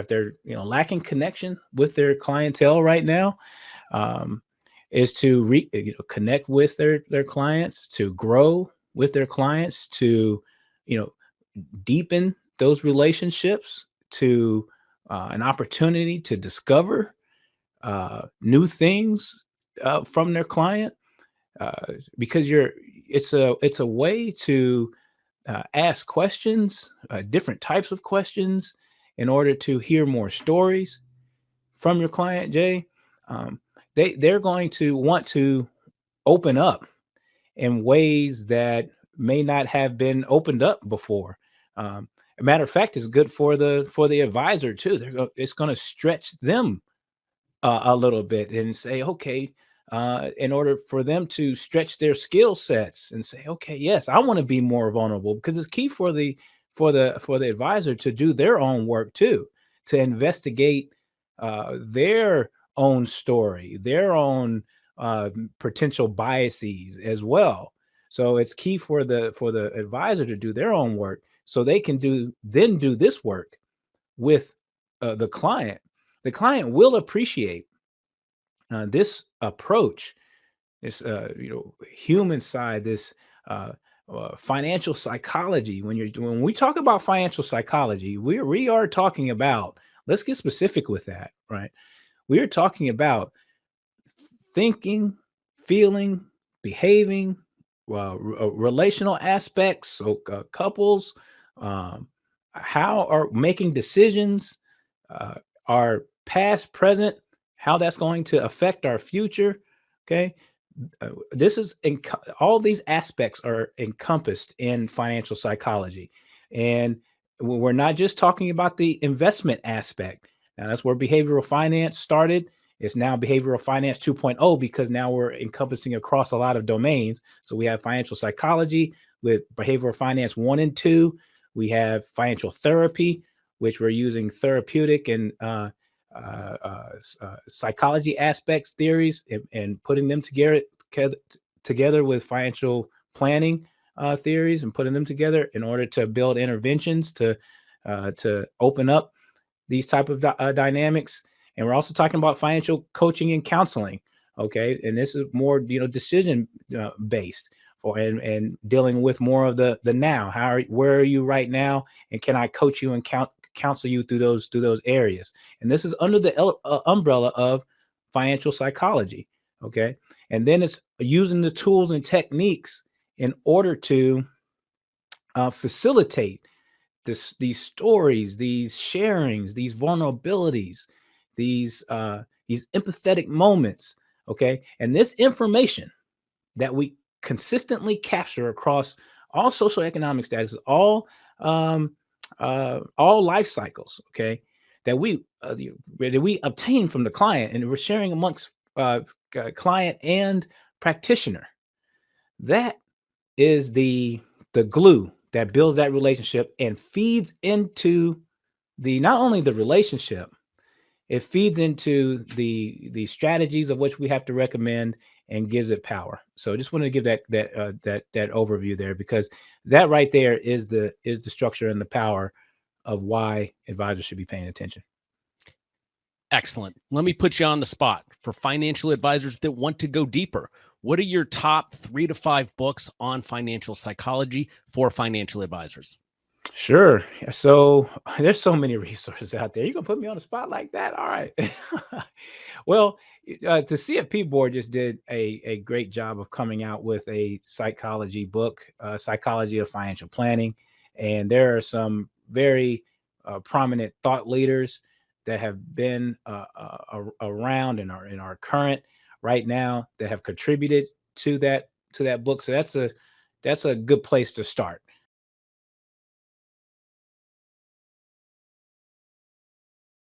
they're lacking connection with their clientele right now, um, is to connect with their clients, to grow with their clients, to you know deepen those relationships, to an opportunity to discover new things from their client, because it's a way to ask questions, different types of questions, in order to hear more stories from your client, Jay. um, they're going to want to open up in ways that may not have been opened up before. A matter of fact, it's good for the advisor too. It's going to stretch them a little bit and say, okay, in order for them to stretch their skill sets and say, okay, yes, I want to be more vulnerable, because it's key for the advisor to do their own work too, to investigate their own story, their own potential biases as well. So it's key for the advisor to do their own work, so they can do this work with the client. The client will appreciate this approach, this human side, this uh, financial psychology. When we talk about financial psychology, we are talking about. Let's get specific with that, right? We are talking about thinking, feeling, behaving, relational aspects. So couples, um, how are making decisions, uh, our past, present, how that's going to affect our future. Okay, this is all these aspects are encompassed in financial psychology, and we're not just talking about the investment aspect. Now that's where behavioral finance started. It's now behavioral finance 2.0, because now we're encompassing across a lot of domains. So we have financial psychology with behavioral finance 1 and 2. We have financial therapy, which we're using therapeutic and psychology aspects, theories, and putting them together with financial planning theories, and putting them together in order to build interventions to open up these type of dynamics. And we're also talking about financial coaching and counseling. Okay, and this is more decision based, and dealing with more of the now. Where are you right now, and can I coach you and counsel you through those areas? And this is under the umbrella of financial psychology. Okay, and then it's using the tools and techniques in order to facilitate these stories, these sharings, these vulnerabilities, these empathetic moments. Okay, and this information that we consistently capture across all socioeconomic statuses, all life cycles. Okay, that we obtain from the client, and we're sharing amongst client and practitioner. That is the glue that builds that relationship and feeds into the not only the relationship, it feeds into the strategies of which we have to recommend, and gives it power. So I just wanted to give that overview there, because that right there is the structure and the power of why advisors should be paying attention. Excellent. Let me put you on the spot. For financial advisors that want to go deeper, what are your top 3 to 5 books on financial psychology for financial advisors? Sure. So there's so many resources out there. You're gonna put me on the spot like that? All right. Well, the CFP board just did a great job of coming out with a psychology book, Psychology of Financial Planning. And there are some very prominent thought leaders that have been around and are in our current right now, that have contributed to that book. So that's a good place to start.